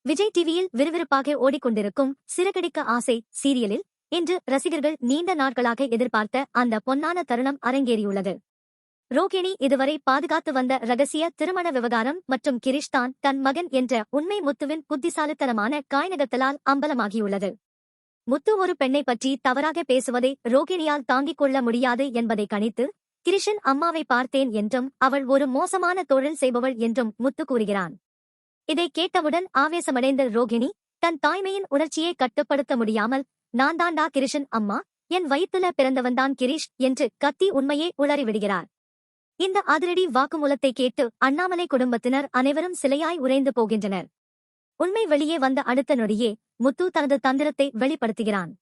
விஜய் டிவியில் விறுவிறுப்பாக ஓடிக்கொண்டிருக்கும் சிறகடிக்க ஆசை சீரியலில் இன்று ரசிகர்கள் நீண்ட நாட்களாக எதிர்பார்த்த அந்த பொன்னான தருணம் அரங்கேறியுள்ளது. ரோகிணி இதுவரை பாதுகாத்து வந்த ரகசிய திருமண விவகாரம் மற்றும் கிரிஷ் தான் தன் மகன் என்ற உண்மை முத்துவின் புத்திசாலித்தனமான காய்நகத்தலால் அம்பலமாகியுள்ளது. முத்து ஒரு பெண்ணை பற்றி தவறாக பேசுவதை ரோகிணியால் தாங்கிக் கொள்ள முடியாது என்பதை கணித்து கிரிஷின் அம்மாவை பார்த்தேன் என்றும் அவள் ஒரு மோசமான தொழில் செய்பவள் என்றும் முத்து கூறுகிறான். இதை கேட்டவுடன் ஆவேசமடைந்த ரோகிணி தன் தாய்மையின் உணர்ச்சியை கட்டுப்படுத்த முடியாமல், நான் தாண்டா கிரிஷின் அம்மா, என் வயிற்றுல பிறந்தவன்தான் கிரிஷ் என்று கத்தி உண்மையை உளறிவிடுகிறார். இந்த அதிரடி வாக்குமூலத்தை கேட்டு அண்ணாமலை குடும்பத்தினர் அனைவரும் சிலையாய் உறைந்து போகின்றனர். உண்மை வெளியே வந்த அடுத்த நொடியே முத்து தனது தந்திரத்தை வெளிப்படுத்துகிறான்.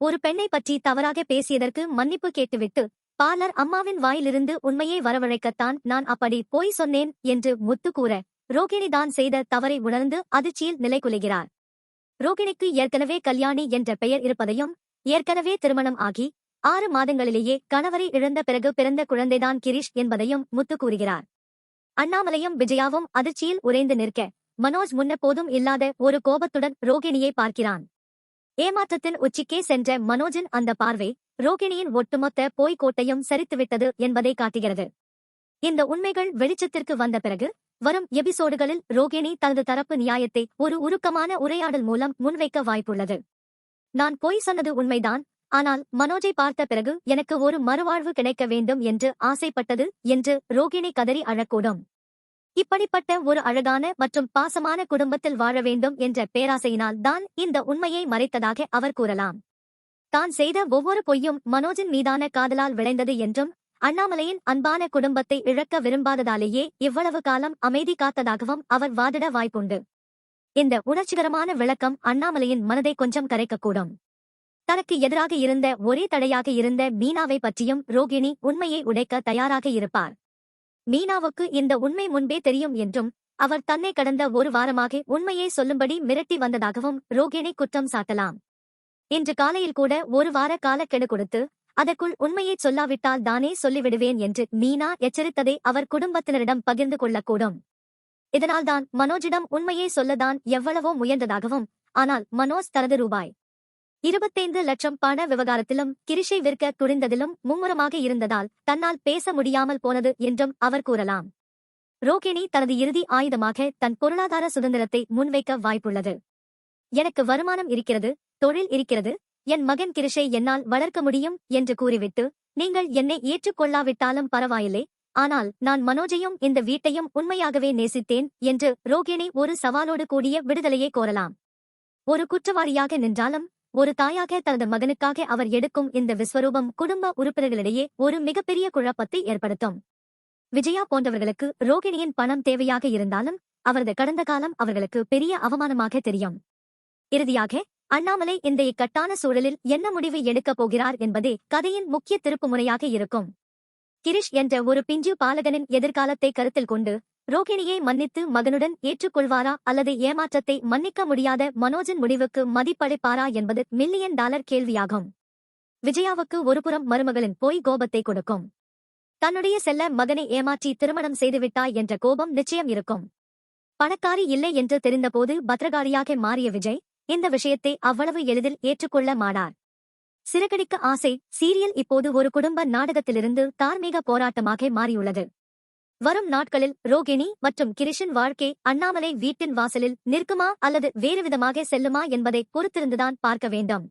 ஒரு பெண்ணை பற்றி தவறாக பேசியதற்கு மன்னிப்பு கேட்டுவிட்டு பார்லர் அம்மாவின் வாயிலிருந்து உண்மையை வரவழைக்கத்தான் நான் அப்படி போய் சொன்னேன் என்று முத்து கூற, ரோகிணி தான் செய்த தவறை உணர்ந்து அதிர்ச்சியில் நிலைகுலைகிறார். ரோகிணிக்கு ஏற்கனவே கல்யாணி என்ற பெயர் இருப்பதையும், ஏற்கனவே திருமணம் ஆகி 6 மாதங்களிலேயே கணவரை இழந்த பிறகு பிறந்த குழந்தைதான் கிரிஷ் என்பதையும் முத்து கூறுகிறார். அண்ணாமலையும் விஜயாவும் அதிர்ச்சியில் உறைந்து நிற்க, மனோஜ் முன்னெப்போதும் இல்லாத ஒரு கோபத்துடன் ரோகிணியை பார்க்கிறான். ஏமாற்றத்தின் உச்சிக்கே சென்ற மனோஜின் அந்த பார்வை ரோகிணியின் ஒட்டுமொத்த கோட்டையும் சரித்துவிட்டது என்பதை காட்டுகிறது. இந்த உண்மைகள் வெளிச்சத்திற்கு வந்த பிறகு வரும் எபிசோடுகளில் ரோகிணி தனது தரப்பு நியாயத்தை ஒரு உருக்கமான உரையாடல் மூலம் முன்வைக்க வாய்ப்புள்ளது. நான் பொய் சொன்னது உண்மைதான், ஆனால் மனோஜை பார்த்த பிறகு எனக்கு ஒரு மறுவாழ்வு கிடைக்க வேண்டும் என்று ஆசைப்பட்டது என்று ரோகிணி கதறி அழக்கூடும். இப்படிப்பட்ட ஒரு அழகான மற்றும் பாசமான குடும்பத்தில் வாழ வேண்டும் என்ற பேராசையினால் தான் இந்த உண்மையை மறைத்ததாக அவர் கூறலாம். தான் செய்த ஒவ்வொரு பொய்யும் மனோஜின் மீதான காதலால் விளைந்தது என்றும், அண்ணாமலையின் அன்பான குடும்பத்தை இழக்க விரும்பாததாலேயே இவ்வளவு காலம் அமைதி காத்ததாகவும் அவர் வாதிட வாய்ப்புண்டு. இந்த உணர்ச்சிகரமான விளக்கம் அண்ணாமலையின் மனதை கொஞ்சம் கரைக்கக்கூடும். தனக்கு எதிராக இருந்த ஒரே தடையாக இருந்த மீனாவை பற்றியும் ரோகிணி உண்மையை உடைக்க தயாராக இருப்பார். மீனாவுக்கு இந்த உண்மை முன்பே தெரியும் என்றும், அவர் தன்னை கடந்த ஒரு வாரமாக உண்மையை சொல்லும்படி மிரட்டி வந்ததாகவும் ரோகிணி குற்றம் சாட்டலாம். இன்று காலையில் கூட ஒரு வார காலக்கெடு கொடுத்து, அதற்குள் உண்மையை சொல்லாவிட்டால் தானே சொல்லிவிடுவேன் என்று மீனா எச்சரித்ததை அவர் குடும்பத்தினரிடம் பகிர்ந்து கொள்ளக்கூடும். இதனால்தான் மனோஜிடம் உண்மையை சொல்லதான் எவ்வளவோ முயன்றதாகவும், ஆனால் மனோஜ் தனது ₹25 லட்சம் பண விவகாரத்திலும் கிரிஷை விற்க துணிந்ததிலும் மும்முரமாக இருந்ததால் தன்னால் பேச முடியாமல் போனது என்றும் அவர் கூறலாம். ரோகிணி தனது இறுதி ஆயுதமாக தன் பொருளாதார சுதந்திரத்தை முன்வைக்க வாய்ப்புள்ளது. எனக்கு வருமானம் இருக்கிறது, தொழில் இருக்கிறது, என் மகன் கிரிஷை என்னால் வளர்க்க முடியும் என்று கூறிவிட்டு, நீங்கள் என்னை ஏற்றுக்கொள்ளாவிட்டாலும் பரவாயில்லை, ஆனால் நான் மனோஜையும் இந்த வீட்டையும் உண்மையாகவே நேசித்தேன் என்று ரோகிணி ஒரு சவாலோடு கூடிய விடுதலையை கோரலாம். ஒரு குற்றவாளியாக நின்றாலும் ஒரு தாயாக தனது மகனுக்காக அவர் எடுக்கும் இந்த விஸ்வரூபம் குடும்ப உறுப்பினர்களிடையே ஒரு மிகப்பெரிய குழப்பத்தை ஏற்படுத்தும். விஜயா போன்றவர்களுக்கு ரோகிணியின் பணம் தேவையாக இருந்தாலும் அவரது கடந்த காலம் அவர்களுக்கு பெரிய அவமானமாக தெரியும். இறுதியாக அண்ணாமலை இந்த இக்கட்டான சூழலில் என்ன முடிவு எடுக்கப் போகிறார் என்பதே கதையின் முக்கிய திருப்புமுனையாக இருக்கும். கிரிஷ் என்ற ஒரு பிஞ்சு பாலகனின் எதிர்காலத்தை கருத்தில் கொண்டு ரோகிணியை மன்னித்து மகனுடன் ஏற்றுக்கொள்வாரா அல்லது ஏமாற்றத்தை மன்னிக்க முடியாத மனோஜின் முடிவுக்கு மதிப்பளிப்பாரா என்பது $1 மில்லியன் கேள்வியாகும். விஜயாவுக்கு ஒருபுறம் மருமகளின் பொய் கோபத்தை கொடுக்கும். தன்னுடைய செல்ல மகனை ஏமாற்றி திருமணம் செய்துவிட்டாய் என்ற கோபம் நிச்சயம் இருக்கும். பணக்காரி இல்லை என்று தெரிந்தபோது பத்திரகாளியாக மாறிய விஜய் இந்த விஷயத்தை அவ்வளவு எளிதில் ஏற்றுக்கொள்ள மாட்டார். சிறகடிக்க ஆசை சீரியல் இப்போது ஒரு குடும்ப நாடகத்திலிருந்து தார்மீக போராட்டமாக மாறியுள்ளது. வரும் நாட்களில் ரோகிணி மற்றும் கிரிஷின் வாழ்க்கை அண்ணாமலை வீட்டின் வாசலில் நிற்குமா அல்லது வேறுவிதமாக செல்லுமா என்பதை பொறுத்திருந்துதான் பார்க்க வேண்டும்.